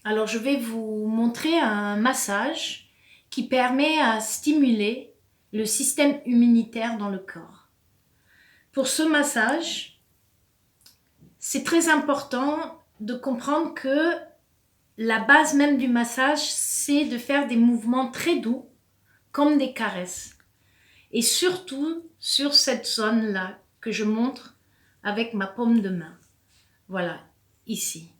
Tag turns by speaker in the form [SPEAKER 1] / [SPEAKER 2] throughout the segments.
[SPEAKER 1] Alors, je vais vous montrer un massage qui permet à stimuler le système immunitaire dans le corps. Pour ce massage, c'est très important de comprendre que la base même du massage, c'est de faire des mouvements très doux, comme des caresses. Et surtout sur cette zone-là que je montre avec ma paume de main. Voilà, ici.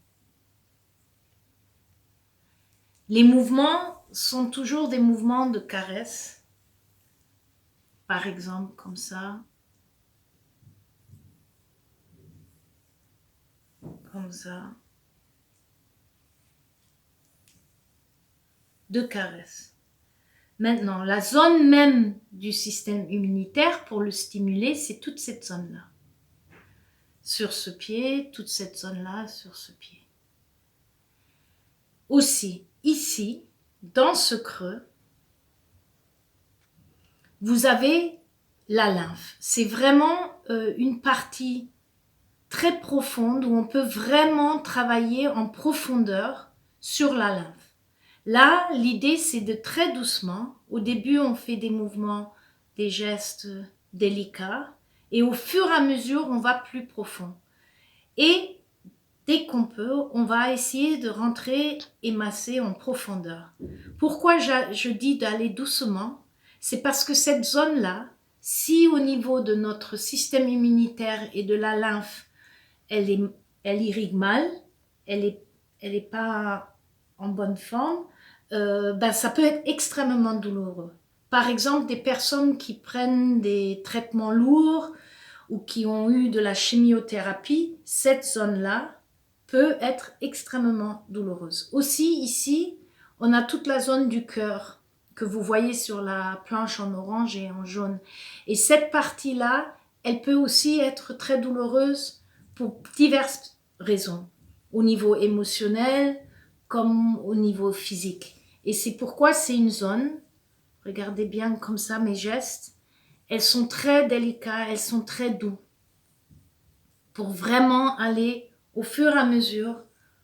[SPEAKER 1] Les mouvements sont toujours des mouvements de caresse. Par exemple, comme ça. Comme ça. De caresse. Maintenant, la zone même du système immunitaire, pour le stimuler, c'est toute cette zone-là. Sur ce pied, toute cette zone-là, sur ce pied. Aussi, ici, dans ce creux, vous avez la lymphe. C'est vraiment une partie très profonde où on peut vraiment travailler en profondeur sur la lymphe. Là, l'idée, c'est de très doucement. Au début, on fait des mouvements, des gestes délicats. Et au fur et à mesure, on va plus profond. Et dès qu'on peut, on va essayer de rentrer et masser en profondeur. Pourquoi je dis d'aller doucement? C'est parce que cette zone-là, si au niveau de notre système immunitaire et de la lymphe, elle irrigue mal, elle est pas en bonne forme, ça peut être extrêmement douloureux. Par exemple, des personnes qui prennent des traitements lourds ou qui ont eu de la chimiothérapie, cette zone-là peut être extrêmement douloureuse. Aussi, ici, on a toute la zone du cœur que vous voyez sur la planche en orange et en jaune. Et cette partie-là, elle peut aussi être très douloureuse pour diverses raisons, au niveau émotionnel comme au niveau physique. Et c'est pourquoi c'est une zone, regardez bien comme ça mes gestes, elles sont très délicates, elles sont très doux, pour vraiment aller au fur et à mesure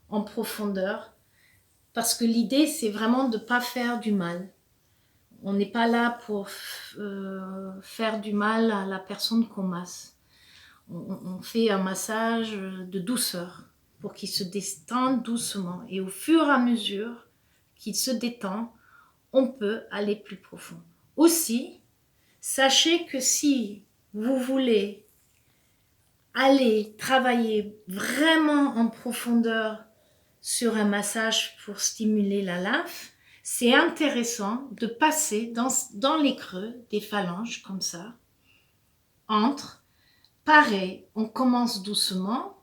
[SPEAKER 1] en profondeur, parce que l'idée c'est vraiment de ne pas faire du mal. On n'est pas là pour faire du mal à la personne qu'on masse. On fait un massage de douceur pour qu'il se détende doucement. Et au fur et à mesure qu'il se détend, on peut aller plus profond. Aussi, sachez que si vous voulez aller travailler vraiment en profondeur sur un massage pour stimuler la lymphe, c'est intéressant de passer dans les creux des phalanges comme ça, pareil, on commence doucement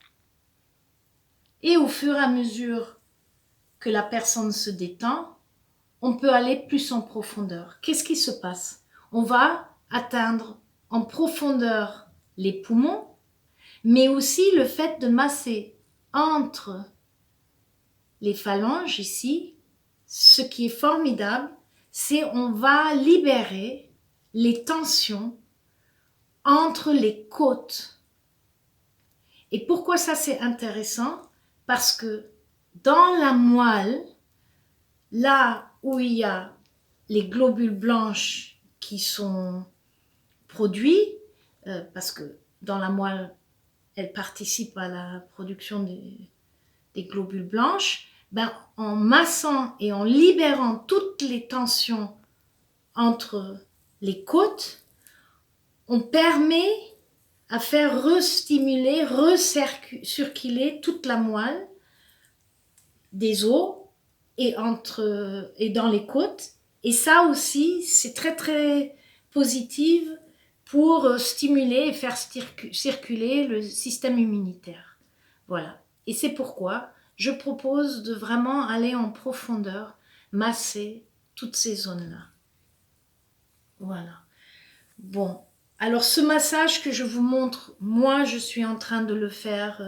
[SPEAKER 1] et au fur et à mesure que la personne se détend, on peut aller plus en profondeur. Qu'est-ce qui se passe? On va atteindre en profondeur les poumons, mais aussi le fait de masser entre les phalanges ici, ce qui est formidable, c'est on va libérer les tensions entre les côtes. Et pourquoi ça c'est intéressant? Parce que dans la moelle, là où il y a les globules blanches qui sont produits, parce que dans la moelle, elle participe à la production des globules blanches, en massant et en libérant toutes les tensions entre les côtes, on permet à faire restimuler, recirculer toute la moelle des os et dans les côtes. Et ça aussi, c'est très très positif pour stimuler et faire circuler le système immunitaire. Voilà. Et c'est pourquoi je propose de vraiment aller en profondeur, masser toutes ces zones-là. Voilà. Bon. Alors ce massage que je vous montre, moi je suis en train de le faire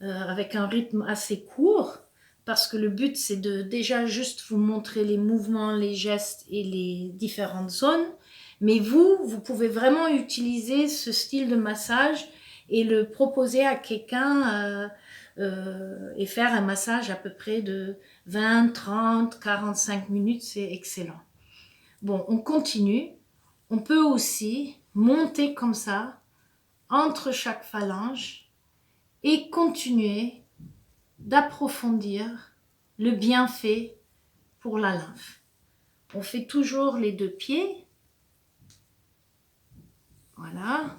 [SPEAKER 1] avec un rythme assez court, parce que le but c'est de déjà juste vous montrer les mouvements, les gestes et les différentes zones. Mais vous pouvez vraiment utiliser ce style de massage et le proposer à quelqu'un et faire un massage à peu près de 20, 30, 45 minutes, c'est excellent. Bon, on continue. On peut aussi monter comme ça entre chaque phalange et continuer d'approfondir le bienfait pour la lymphe. On fait toujours les 2 pieds. Voilà.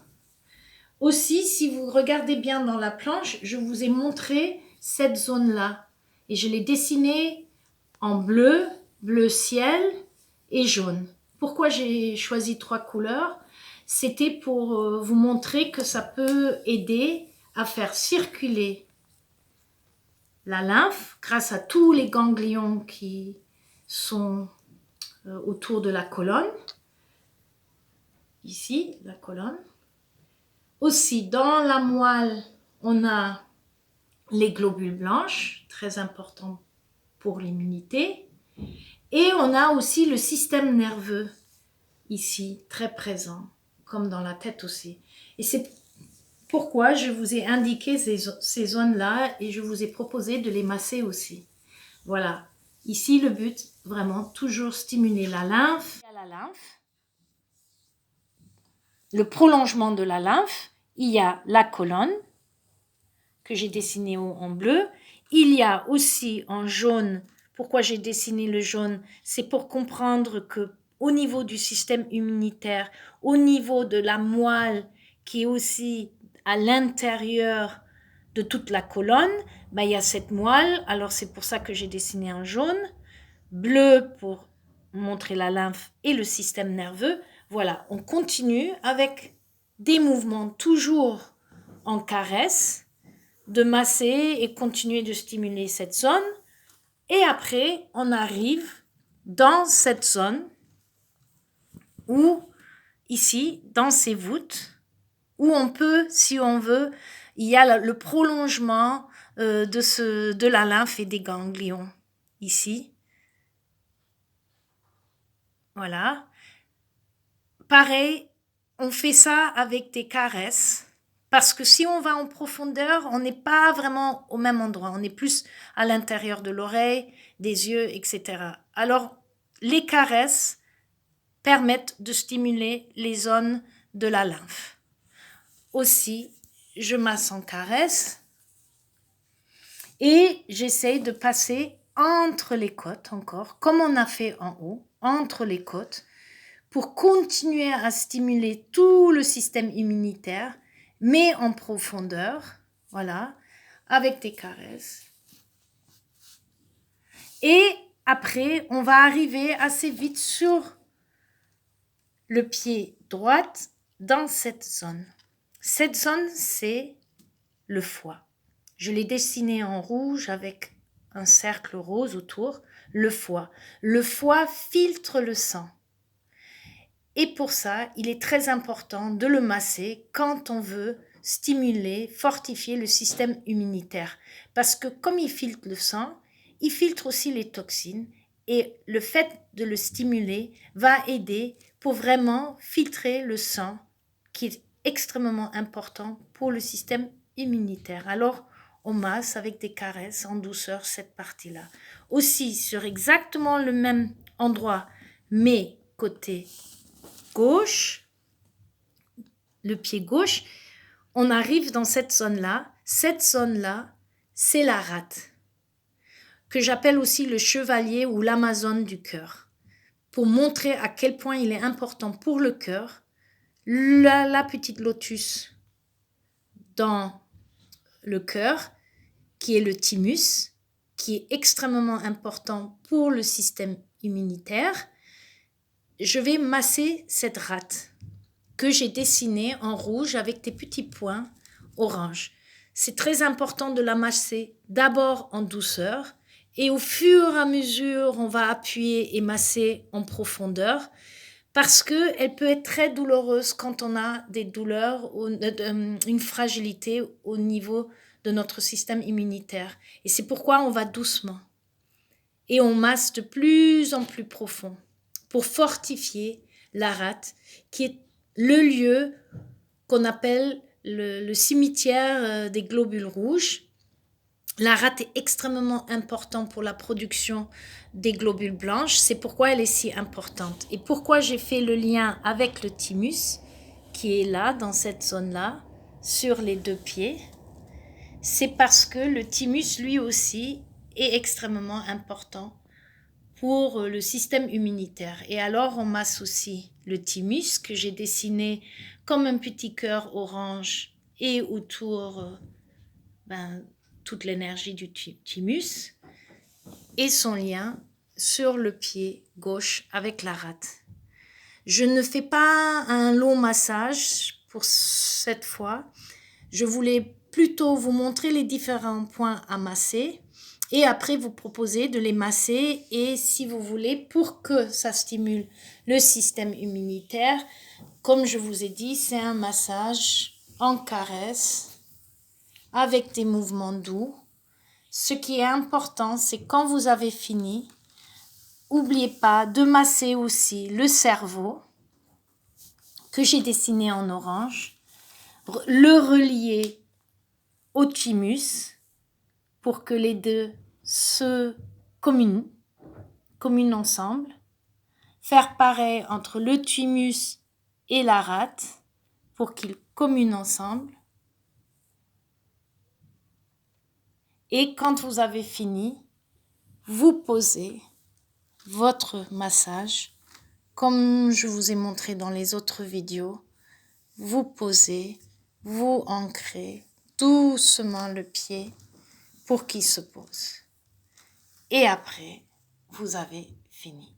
[SPEAKER 1] Aussi, si vous regardez bien dans la planche, je vous ai montré cette zone-là. Et je l'ai dessinée en bleu, bleu ciel et jaune. Pourquoi j'ai choisi 3 couleurs? C'était pour vous montrer que ça peut aider à faire circuler la lymphe grâce à tous les ganglions qui sont autour de la colonne. Ici, la colonne. Aussi, dans la moelle, on a les globules blanches, très importants pour l'immunité. Et on a aussi le système nerveux, ici, très présent, comme dans la tête aussi. Et c'est pourquoi je vous ai indiqué ces zones-là et je vous ai proposé de les masser aussi. Voilà. Ici, le but, vraiment, toujours stimuler la lymphe. Il y a la lymphe. Le prolongement de la lymphe, il y a la colonne que j'ai dessinée en bleu. Il y a aussi en jaune, pourquoi j'ai dessiné le jaune, c'est pour comprendre que au niveau du système immunitaire, au niveau de la moelle qui est aussi à l'intérieur de toute la colonne, ben, il y a cette moelle, alors c'est pour ça que j'ai dessiné en jaune, bleu pour montrer la lymphe et le système nerveux. Voilà, on continue avec des mouvements toujours en caresse, de masser et continuer de stimuler cette zone. Et après, on arrive dans cette zone où, ici, dans ces voûtes, où on peut, si on veut, il y a le prolongement de la lymphe et des ganglions. Ici. Voilà. Pareil, on fait ça avec des caresses. Parce que si on va en profondeur, on n'est pas vraiment au même endroit. On est plus à l'intérieur de l'oreille, des yeux, etc. Alors, les caresses permettent de stimuler les zones de la lymphe. Aussi, je masse en caresse et j'essaye de passer entre les côtes encore, comme on a fait en haut, entre les côtes, pour continuer à stimuler tout le système immunitaire, mais en profondeur, voilà, avec des caresses. Et après, on va arriver assez vite sur le pied droit dans cette zone. Cette zone, c'est le foie. Je l'ai dessiné en rouge avec un cercle rose autour, le foie. Le foie filtre le sang. Et pour ça, il est très important de le masser quand on veut stimuler, fortifier le système immunitaire. Parce que comme il filtre le sang, il filtre aussi les toxines. Et le fait de le stimuler va aider pour vraiment filtrer le sang, qui est extrêmement important pour le système immunitaire. Alors, on masse avec des caresses en douceur cette partie-là. Aussi, sur exactement le même endroit, mais côté gauche, le pied gauche, on arrive dans cette zone-là. Cette zone-là, c'est la rate, que j'appelle aussi le chevalier ou l'amazone du cœur, pour montrer à quel point il est important pour le cœur, la petite lotus dans le cœur, qui est le thymus, qui est extrêmement important pour le système immunitaire. Je vais masser cette rate que j'ai dessinée en rouge avec des petits points orange. C'est très important de la masser d'abord en douceur et au fur et à mesure, on va appuyer et masser en profondeur parce qu'elle peut être très douloureuse quand on a des douleurs, une fragilité au niveau de notre système immunitaire. Et c'est pourquoi on va doucement et on masse de plus en plus profond pour fortifier la rate, qui est le lieu qu'on appelle le cimetière des globules rouges. La rate est extrêmement importante pour la production des globules blanches. C'est pourquoi elle est si importante. Et pourquoi j'ai fait le lien avec le thymus, qui est là, dans cette zone-là, sur les 2 pieds. C'est parce que le thymus, lui aussi, est extrêmement important pour le système immunitaire. Et alors, on m'associe le thymus, que j'ai dessiné comme un petit cœur orange, et autour, toute l'énergie du thymus, et son lien sur le pied gauche avec la rate. Je ne fais pas un long massage pour cette fois. Je voulais plutôt vous montrer les différents points à masser et après vous proposer de les masser, et si vous voulez, pour que ça stimule le système immunitaire, comme je vous ai dit, c'est un massage en caresse avec des mouvements doux. Ce qui est important, c'est quand vous avez fini, n'oubliez pas de masser aussi le cerveau que j'ai dessiné en orange, le relier au thymus pour que les deux se communent ensemble, faire pareil entre le thymus et la rate pour qu'ils communent ensemble. Et quand vous avez fini, vous posez votre massage, comme je vous ai montré dans les autres vidéos. Vous posez, vous ancrez doucement le pied pour qu'il se pose. Et après, vous avez fini.